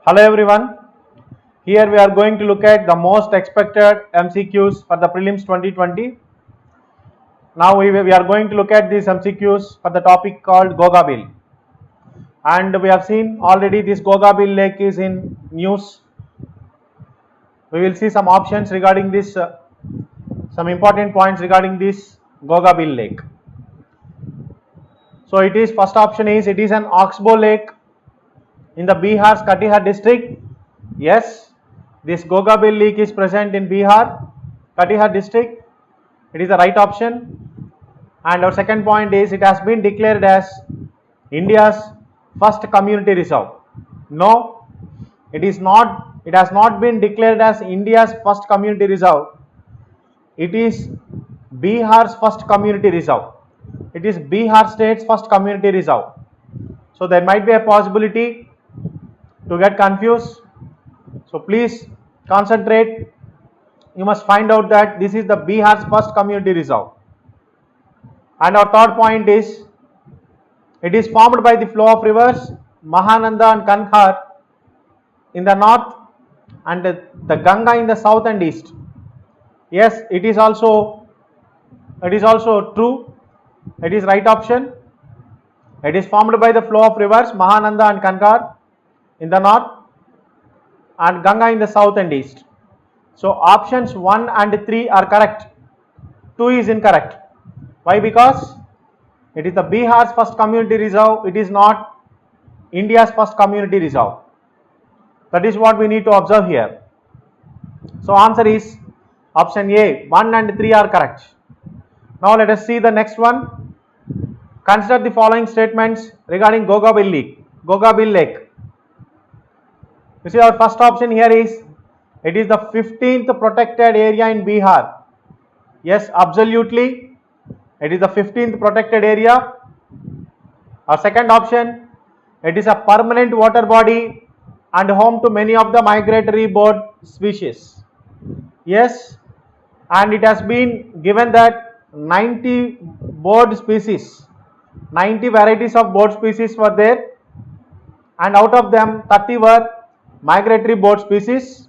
Hello everyone. Here we are going to look at the most expected MCQs for the prelims 2020. Now we are going to look at these MCQs for the topic called Gogabil. And we have seen already this Gogabil lake is in news. We will see some options regarding this, some important points regarding this Gogabil lake. So it is, first option is, it is an oxbow lake in the Bihar's Katihar district. Yes, this Gogabil lake is present in Bihar, Katihar district. It is the right option. And our second point is, it has been declared as India's first community reserve. No, it is not. It has not been declared as India's first community reserve. It is Bihar's first community reserve. It is Bihar state's first community reserve. So there might be a possibility to get confused. So please concentrate. You must find out that this is the Bihar's first community reserve. And our third point is, it is formed by the flow of rivers Mahananda and Kanhar in the north and the Ganga in the south and east. Yes, it is also true. It is right option. It is formed by the flow of rivers Mahananda and Kanhar in the north and Ganga in the south and east. So options 1 and 3 are correct. 2 is incorrect. Why? Because it is the Bihar's first community reserve. It is not India's first community reserve. That is what we need to observe here. So answer is option A. 1 and 3 are correct. Now let us see the next one. Consider the following statements regarding Gogabil Lake. You see, our first option here is, it is the 15th protected area in Bihar. Yes, absolutely. It is the 15th protected area. Our second option, it is a permanent water body and home to many of the migratory bird species. Yes, and it has been given that 90 bird species, 90 varieties of bird species were there, and out of them 30 were migratory bird species,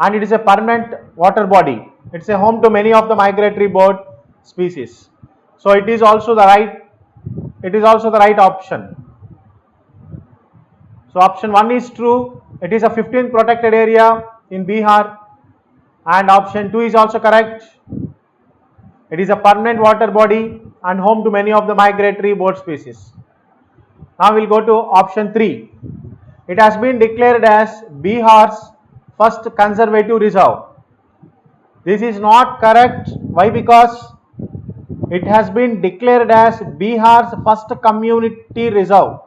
and it is a permanent water body. It's a home to many of the migratory bird species. So it is also the right option. So option 1 is true. It is a 15th protected area in Bihar, and option 2 is also correct. It is a permanent water body and home to many of the migratory bird species. Now we'll go to option 3. It has been declared as Bihar's first conservative reserve. This is not correct. Why? Because it has been declared as Bihar's first community reserve.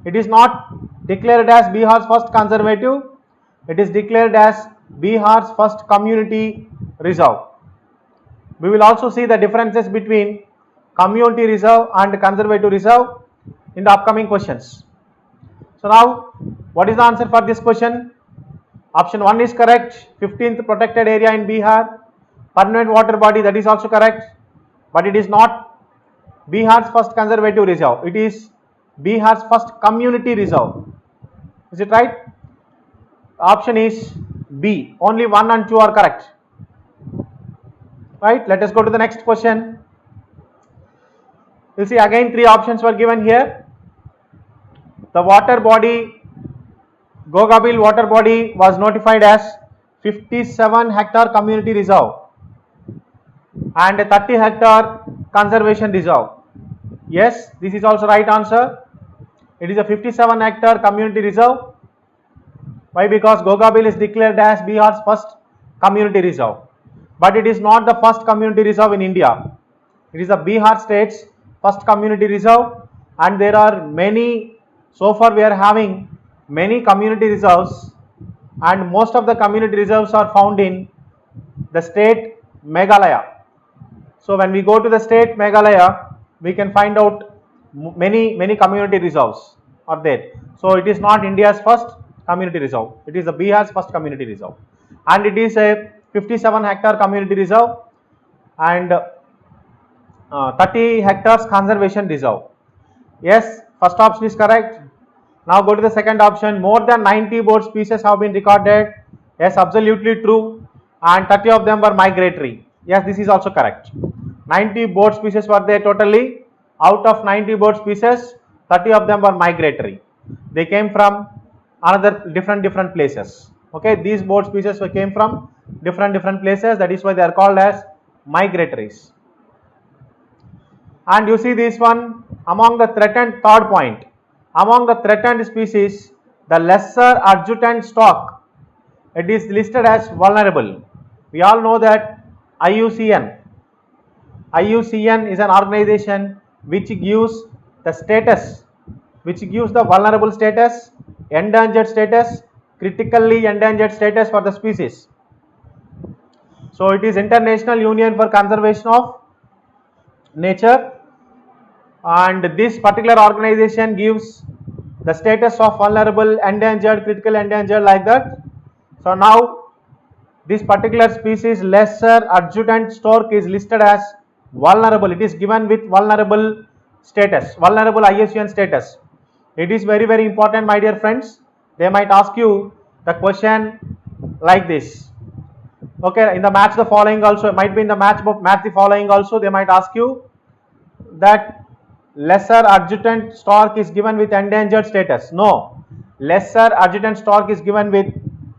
It is not declared as Bihar's first conservative. It is declared as Bihar's first community reserve. We will also see the differences between community reserve and conservative reserve in the upcoming questions. So now, what is the answer for this question? Option 1 is correct. 15th protected area in Bihar, permanent water body, that is also correct. But it is not Bihar's first conservative reserve. It is Bihar's first community reserve. Is it right? Option is B. Only 1 and 2 are correct. Right? Let us go to the next question. You see, again 3 options were given here. The water body, Gogabil water body, was notified as 57 hectare community reserve and a 30 hectare conservation reserve. Yes, this is also right answer. It is a 57 hectare community reserve. Why? Because Gogabil is declared as Bihar's first community reserve. But it is not the first community reserve in India. It is the Bihar state's first community reserve, and there are many. So far we are having many community reserves, and most of the community reserves are found in the state Meghalaya. So when we go to the state Meghalaya, we can find out many community reserves are there. So it is not India's first community reserve. It is the Bihar's first community reserve, and it is a 57 hectare community reserve and 30 hectares conservation reserve. Yes, first option is correct. Now go to the second option. More than 90 bird species have been recorded. Yes, absolutely true. And 30 of them were migratory. Yes, this is also correct. 90 bird species were there totally. Out of 90 bird species, 30 of them were migratory. They came from another different places. Okay, these bird species came from different places. That is why they are called as migratories. And you see this one, among the threatened, third point, among the threatened species, the lesser adjutant stork, it is listed as vulnerable. We all know that IUCN is an organization which gives the status, which gives the vulnerable status, endangered status, critically endangered status for the species. So it is International Union for Conservation of Nature, and this particular organization gives the status of vulnerable, endangered, critical endangered, like that. So now this particular species, lesser adjutant stork, is listed as vulnerable. It is given with vulnerable status, vulnerable IUCN status. It is very important, my dear friends. They might ask you the question like this. Okay, in the match the following also, it might be in the match the following also, they might ask you that lesser adjutant stork is given with endangered status. No, lesser adjutant stork is given with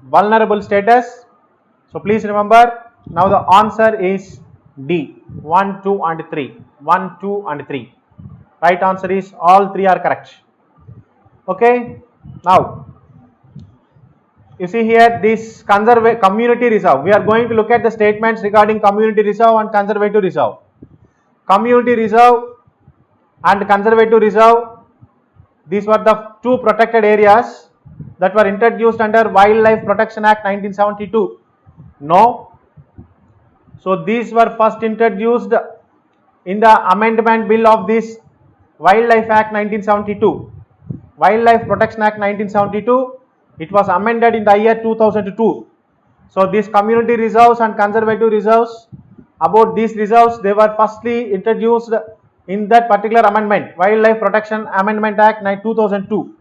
vulnerable status. So please remember, now the answer is D, 1, 2 and 3. 1, 2 and 3. Right answer is all 3 are correct. Okay, now you see here this community reserve. We are going to look at the statements regarding community reserve and conservative reserve. Community reserve and conservative reserve, these were the two protected areas that were introduced under Wildlife Protection Act 1972. No. So these were first introduced in the amendment bill of this Wildlife Act 1972. Wildlife Protection Act 1972. It was amended in the year 2002. So these community reserves and conservative reserves, about these reserves, they were firstly introduced in that particular amendment, Wildlife Protection Amendment Act 2002.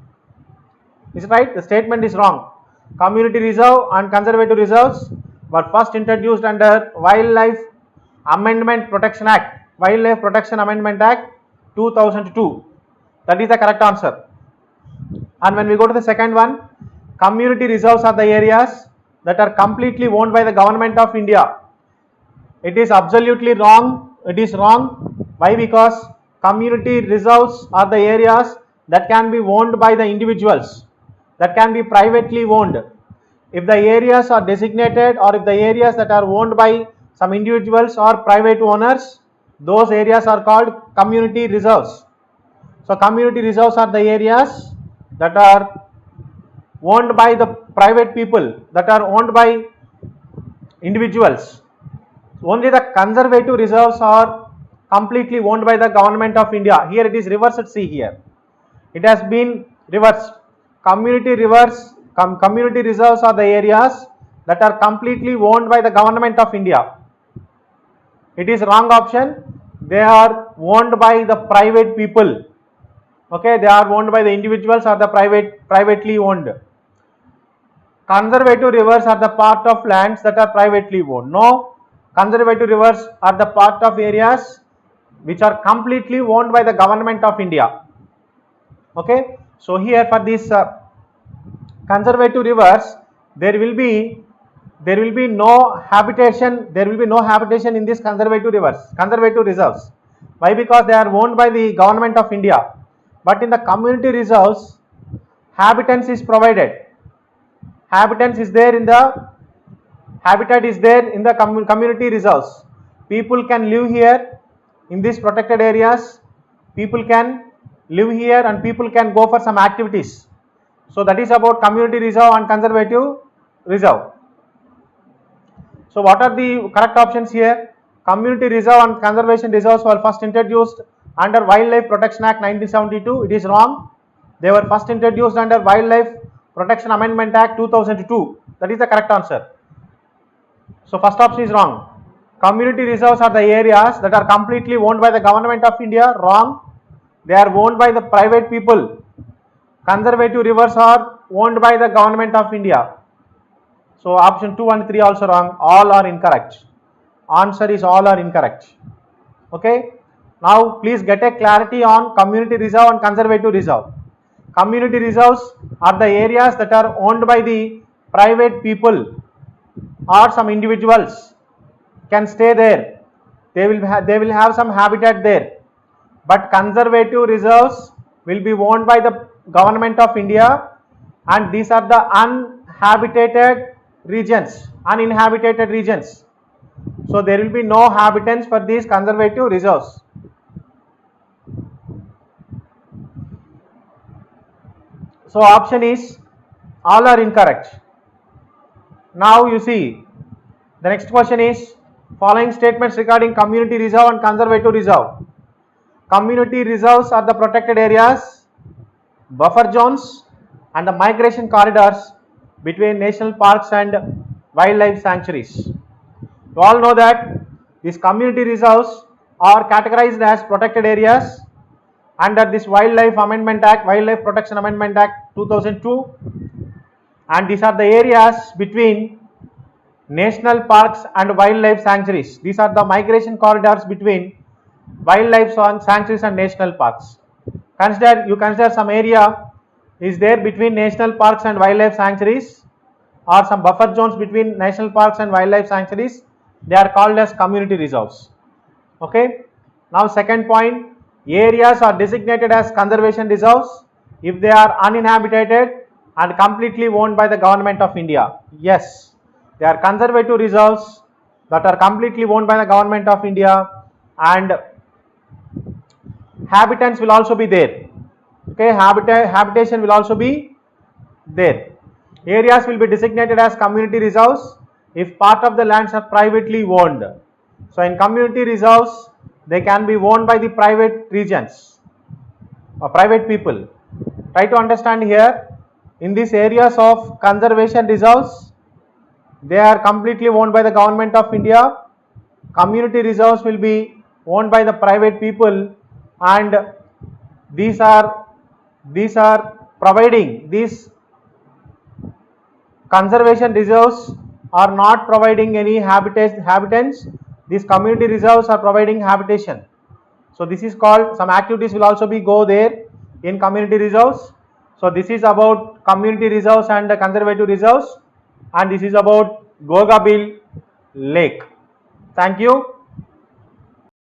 Is it right? The statement is wrong. Community reserve and conservative reserves were first introduced under Wildlife Amendment Protection Act, Wildlife Protection Amendment Act 2002. That is the correct answer. And when we go to the second one, community reserves are the areas that are completely owned by the government of India. It is absolutely wrong. It is wrong. Why? Because community reserves are the areas that can be owned by the individuals, that can be privately owned. If the areas are designated, or if the areas that are owned by some individuals or private owners, those areas are called community reserves. So community reserves are the areas that are owned by the private people, that are owned by individuals. Only the conservative reserves are completely owned by the government of India. Here it is reversed. See here, it has been reversed. Community reserves are the areas that are completely owned by the government of India. It is wrong option. They are owned by the private people. Okay, they are owned by the individuals or the privately owned. Conservative rivers are the part of lands that are privately owned. No, conservative rivers are the part of areas which are completely owned by the government of India. Okay, so here for this conservative rivers, there will be no habitation. There will be no habitation in these conservative rivers, conservative reserves. Why? Because they are owned by the government of India. But in the community reserves, habitat is provided. Habitat is there in the community reserves. People can live here in these protected areas. People can live here and people can go for some activities. So that is about community reserve and conservative reserve. So what are the correct options here? Community reserve and conservation reserves were first introduced under Wildlife Protection Act 1972. It is wrong. They were first introduced under Wildlife Protection Amendment Act 2002. That is the correct answer. So first option is wrong. Community reserves are the areas that are completely owned by the government of India. Wrong. They are owned by the private people. conservative rivers are owned by the government of India. So option 2 and 3 also wrong, all are incorrect. Answer is all are incorrect. Okay, now please get a clarity on community reserve and conservative reserve. Community reserves are the areas that are owned by the private people or some individuals can stay there. They will have some habitat there. But conservative reserves will be owned by the government of India, and these are the uninhabited regions. So there will be no habitants for these conservative reserves. So option is all are incorrect. Now you see the next question is following statements regarding community reserve and conservative reserve. Community reserves are the protected areas, buffer zones and the migration corridors between national parks and wildlife sanctuaries. You all know that these community reserves are categorized as protected areas under this Wildlife Protection Amendment Act 2002, and these are the areas between national parks and wildlife sanctuaries. These are the migration corridors between wildlife sanctuaries and national parks. Consider some area is there between national parks and wildlife sanctuaries, or some buffer zones between national parks and wildlife sanctuaries. They are called as community reserves. Okay. Now second point, areas are designated as conservation reserves if they are uninhabited and completely owned by the government of India. Yes, they are conservative reserves that are completely owned by the government of India, and habitants will also be there. Okay, habitation will also be there. Areas will be designated as community reserves if part of the lands are privately owned. So in community reserves, they can be owned by the private regions or private people. Try to understand here, in these areas of conservation reserves, they are completely owned by the government of India. Community reserves will be owned by the private people, and these are providing, these conservation reserves are not providing any habitants. These community reserves are providing habitation. So this is called, some activities will also be go there in community reserves. So this is about community reserves and conservative reserves, and this is about Gogabil Lake. Thank you.